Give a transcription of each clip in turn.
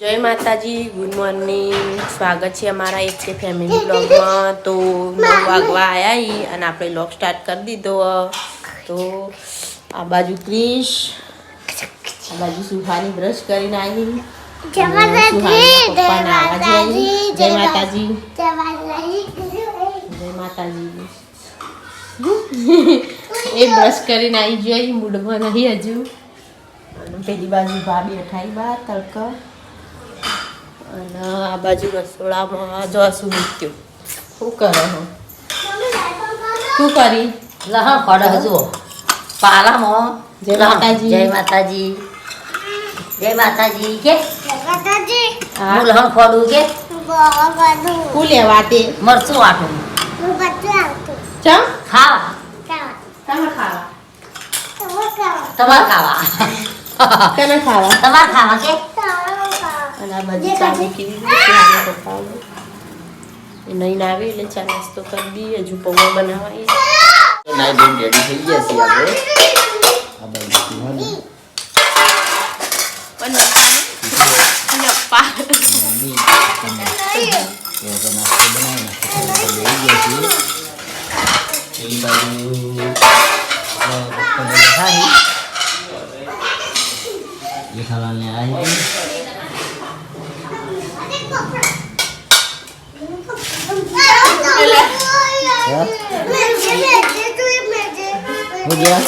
जय माताजी good morning स्वागत है हमारा एक से फैमिली ब्लॉग में। तो 9 वागवा आया ही और આપણે ब्लॉग स्टार्ट कर दीधो। तो आ बाजू क्रिश आ बाजू सुहानी ब्रश કરીને આવી। જય માતાજી જય માતાજી જય માતાજી એ બ્રશ કરીને આવી જોઈ મૂડમાં નહીં હજુ। અને પેલી બાજુ ભાભી અઠાઈ બાર તડકા અને આ બાજુ રસોડામાં જો શું મૂક્યું શું કરે હો શું કરી લહણ પડે હજુ પાલામાં જય માતાજી જય માતાજી જય માતાજી કે હા હું લહણ પડું કે શું લેવા તે મરચું વાટું ચમ ખાવા તમે ખાવા તમારે ખાવા તમે ખાવા તમારે ખાવા કે અને આ બધી ચા મૂકી દીધી પપ્પા એ નહીં આવે એટલે ચા નાસ્તો કરી દઈએ હજુ પૌવા બનાવાય નાઈ ધોઈને રેડી થઈ ગયા છીએ આપણે આ બાજુ સુહાની પણ અને પપ્પા મમ્મી તો નાસ્તો બનાવવાનો લઈ ગયા છીએ પેલી બાજુ થાય જેઠાલાલને આવી हो गया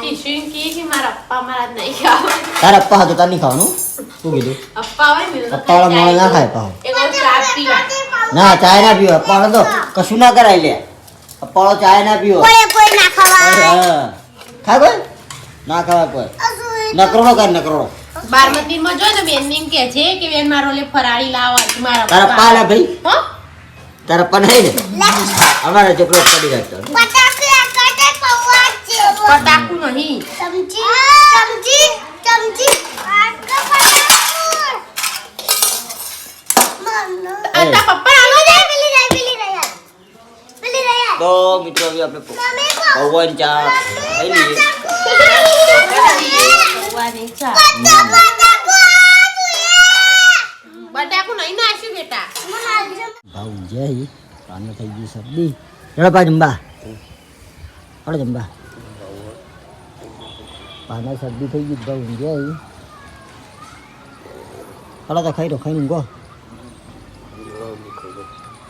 કિશોર કે મારા પપ્પા મારા નહીં ખાવા તારા પપ્પા તો તાર નહીં ખાવાનું શું કીધું પપ્પા હોય ને પપ્પા વાળા મોળા ના ખાય પાહો એક ચા પીવા ના ચાય ના પીવો પપ્પા તો કશું ના કરાય લે પપ્પા વાળો ચાય ના પીવો હા ખા કોઈ ના ખાવા કોઈ નકરોડો કર નકરોડો બારમતી માં જો ને બેન નીમ કે છે કે બેન મારો લે ફરાળી લાવા મારા તારા પપ્પા લે ભાઈ હો તારા પપ્પા નહીં ને અમારા છોકરો પડી રાખતો પટાકુ નહીં આતા પપ્પા આલો દે તો મિત્રો હવે આપણે પૌવાની ચા ખાઈ લઈએ પૌવાની ચા બટાકુ નહીં નાખ્યું બેટા ભાવ જય પાણી થઈ ગઈ સબ્જી ચલો પા જંબા હળો જંબા પાના સબ્જી થઈ ગઈ ભાવ જય હળો તો ખાઈ દો ખાઈને ઊંઘો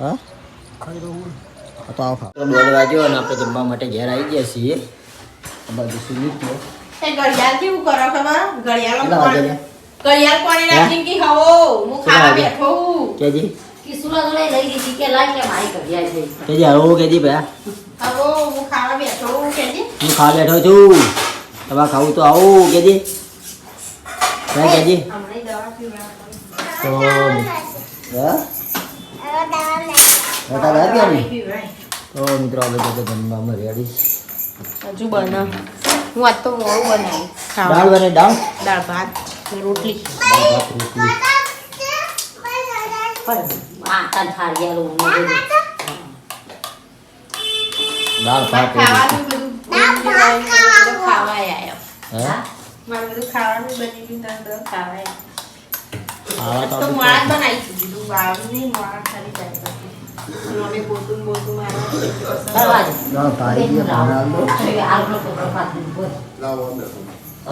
હા ખાઈ દો તો આવો ખા 2 વાગ્યો અને આપણે જમવા માટે ઘેર આવી ગયા છીએ આ બાજુ સુની છે તે ઘડિયાળ કેવું કરો ખબર ઘડિયાળ કેટલા વાગે ઘડિયાળ કોણે રાખી કે હવો હું ખાવા બેઠો હું કેજી કિસુલા જોડે લઈ લીધી કે લાઈ કે મારી કઢિયા છે કેજી હળો કેજી ભયા હવો હું ખાવા બેઠો હું કેજી હું ખા બેઠો છું તમારે ખાવું તો આવું કેજી ભાઈ કેજી હમણાં દવા પીવડાવવા તો હા બતા દા ગયા ને તો મિત્રો આપણે તો જમવામાં રેડી હજુ બના હું આજ તો મોડું બનાવી દાળ બને દાળ દાળ ભાત ને રોટલી દાળ ભાત રોટલી આ તન થાળિયા લો દાળ ભાત ખાવાનું બધું ખાવા આવ્યો હા મારું બધું ખાવાનું બની ગયું તાર બધું ખાવા આવા તો તો મોડા જ બનાવી દીધું વાવ નહીં મોડા ખાલી જાય અમે પોતું મારા કરવા દે દાળ ભાત ગયો બનાવ દો હવે આલનો ટોકરો પાડી બોલ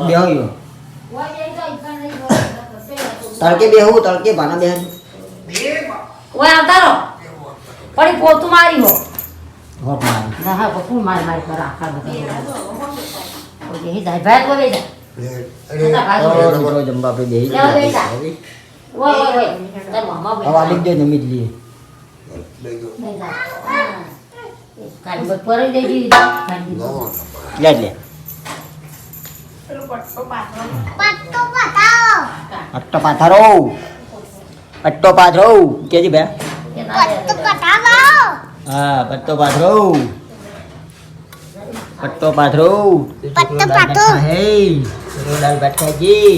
બે આવ્યો તડકે બેહું તડકે ભાના બેહન ઓય આવતા રહો પડી પોતું મારી હો હોટ મારી ના હા પપ્પુ મારી પર આખા બધા ઓય હી જાય ભાઈ બોલે જા તો મિત્રો જમવા આપણે બેહી લેવા ગયા બેટા. હવે ઓય ઓય ઓય તાર મામા હવે આલી દે નમી જ લઈએ કાલ પર દેજી કાઢી લે લે પેલું પટ્ટો પાથરો અટ્ટો પાથરો અટ્ટો પાથરો કેજી ભયા કે ના હા પટ્ટો પાથરો પટ્ટો પાથરો પટ્ટો પાથરો હે ચલો દાળ ભાત ખાજી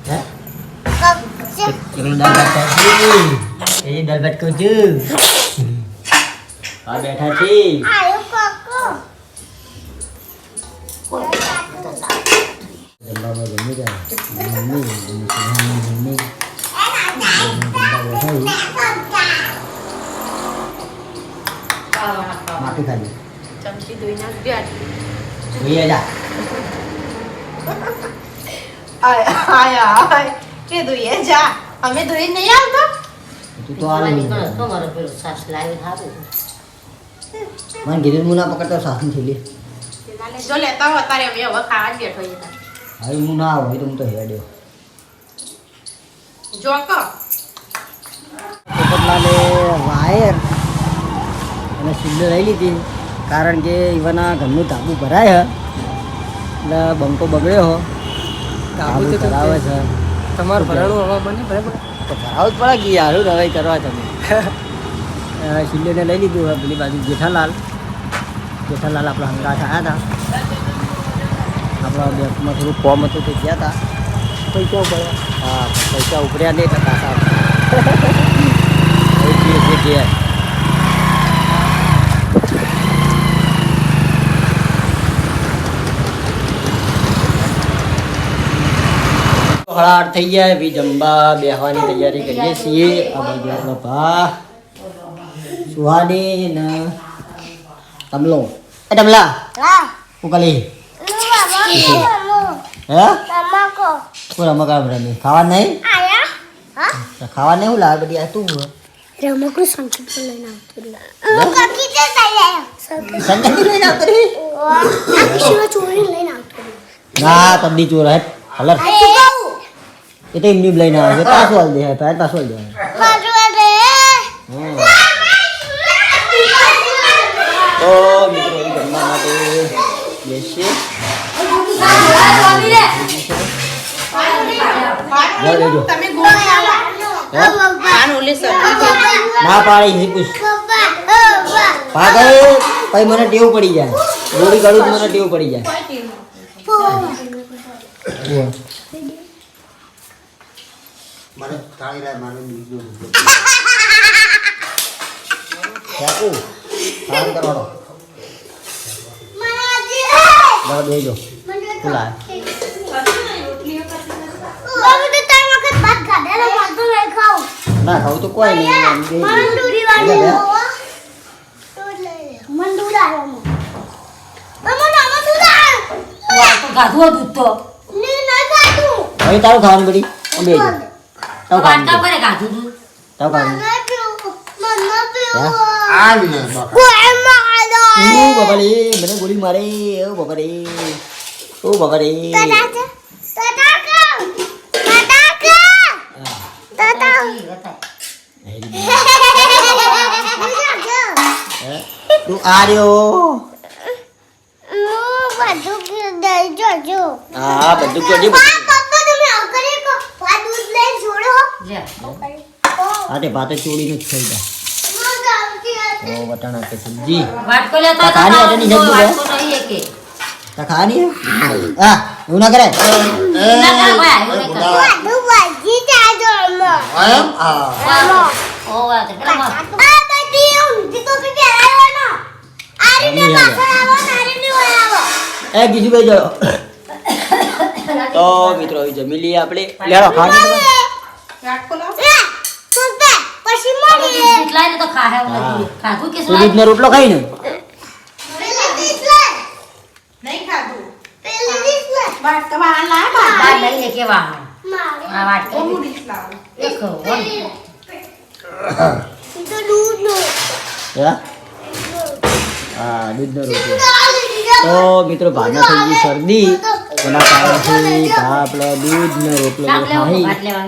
હે ચલો દાળ ભાત ખાજી એ દાળ ભાત ખાજો આ બેઠા છે જમવામાં જમી જાય મમ્મી માફી ખાલી ચમચી ધોઈ નાખ બેટ જોઈએ જા આય કે ધોઈએ જા અમે ધોઈ નહીં આવતા તું તો આવે તમારો પેલો સાસ લાવી સારું મને કીધું હું ના પકડતો સાસની થેલી જો લેતા હો તારે અમે હવે ખાવા જ બેઠો છીએ હવે હું ના આવું તો હું તો હેડ્યો જો કો પોપટલાલે વાયર અને સિલ્ડર લઈ લીધી કારણ કે ઈવાના ઘરનું ધાબુ ભરાય એટલે બંકો બગડ્યો હો ધાબુ કરાવે છે તમારું ભરાણું હવા બને બરાબર તો કરાવવું જ પડે કે યાર શું હવે કરવા તમે સિલ્ડરને લઈ લીધું હવે પેલી બાજુ જેઠાલાલ આપણા હંગાથ આવ્યા હતા આપણા બેંકમાં થોડું ફોર્મ હતું તે ગયા હતા પૈસા પડે હા પૈસા ઉપર્યા નહીં ટકા સાહેબ કે હળાટ થઈ ગયા બી જમવા બેહવાની તૈયારી કરીએ છીએ આ બાજુ આપણો ભા સુહાની ને તમલો એ તમલા હું કલી હે કોઈ રમકડા રમી ખાવા નહીં ખાવા નહીં હું લાવે બધી આ તું રમકડું સંકેત લઈને સંગતિ લઈને આવતો રે ચોરી લઈને આવતો ના તબડી ચોર હે હલર એ તો એમની લઈને આવે છે પાછો હાલ દે પહેલા પાછો હાલ દે તો મિત્રો જમવા માટે બેસીએ તમે ગોળ આન ઓલી સબ્જી ના પાડે ઈ પૂછ પાગલ પછી મને ટેવ પડી જાય ગોળી કાઢું તો મને ટેવ પડી જાય મને તાળી રાય મારું બીજું ચાકુ કામ કરવાનો બરાબર દેજો ખુલા ના ખાવું તો કોઈ નહીં એમ દે તો ગાધું દૂધ તો હવે તારું ખાવાનું બધી બે તારું વાટકા ખાવાનું પર ગાધું દૂધ તારું ખાવાનું ઓ બાબા રે મને ગોળી મારે ઓ બાબા રે ઓ બાબા રે તું આ રહ્યો હા બધું જોડી લે આટે ભાતે ચોડી નથી થઈ જાય ઓ વટાણા કે સબ્જી વાટકો લેતા તો ખાની અટની જલ્દી વાટકો નહીં એકે તા ખાની હા એવું ના કરે ના કર ભાઈ એવું નહીં કર એમ હા ઓ વાત પેલા એ બીજું ભાઈ જો તો મિત્રો હવે જમી લઈએ આપણે લેડો ખાવાની રાખો લો દૂધ લાઈને તો ખાહે ખાધું કે તું દૂધનો રોટલો ખાઈ ને નહીં ખાધું વાટકા બહાર લાવ બાર લઈને કેવા આ વાટકો હું ડીશ લાવ એક વન હે હા દૂધનો રોટલો તો મિત્રો ભાવના થઈ ગઈ શરદી એના કારણથી આપણે દૂધનો રોટલો લાવ લેવો ખાઈ ભાત લેવા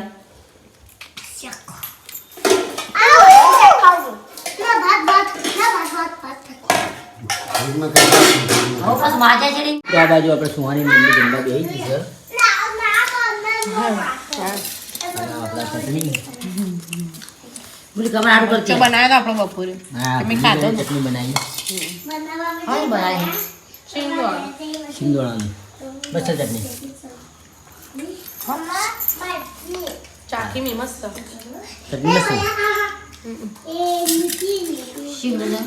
હવે બસ માજા ચડી તો આ બાજુ આપણે સુહાની મમ્મી જમવા બેસી ગઈ છે અને આપણા ચટણી બોલી કમર આડું કરતી બનાવ્યો તો આપણે બપોરે હા તમે ખાધો ને? ચટણી બનાવી હા બનાય સિંદોડાની મસ્ત ચટણી ચાકી મી મસ્ત ચટણી મસ્ત શિવ બધા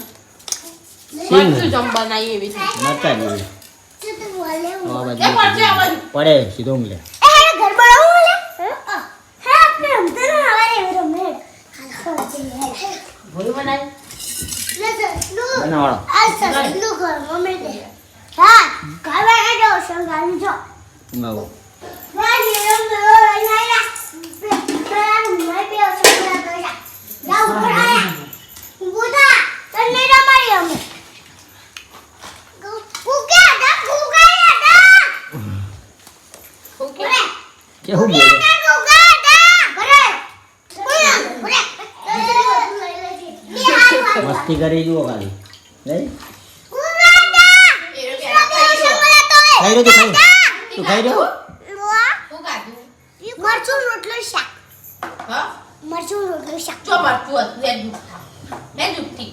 સિંગ બધું જમ બનાવી એવી છે મરચા જેવી આ બાજુ પડે સીધો ઊંઘ લે ઘર બનાવું લે હે આપણે રમતા ના આવે રમે ભૂરી બનાવી બનાવાળો આ સસલું ઘર મમ્મી દે હા કાવા જો સંગાલી જો ઊંઘાવો વાજી રમ નાયા પેલા મેં બે સંગલા તો જા ઉપર આયા બુદા તને રમાડી અમે કુકા દા કેવું બોલે મસ્તી કરી જુઓ ખાલી નહીં ખાઈ રહ્યો તું ખાઈ રહ્યો મરચું રોટલો શાક હા મરચું રોટલો શાક ચો મરતું હતું લે દુખતી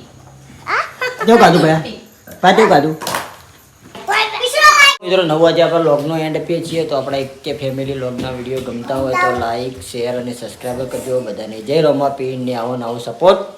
કેવું કાઢું ભાઈ પાટું કાઢું મિત્રો 9 વાગે આપણે લોગનો એન્ડ આપીએ છીએ તો આપણા એક કે ફેમિલી લોગના વિડીયો ગમતા હોય તો લાઈક શેર અને સબસ્ક્રાઈબ કરજો બધાને જય રોમાપીર ને આવો નવો સપોર્ટ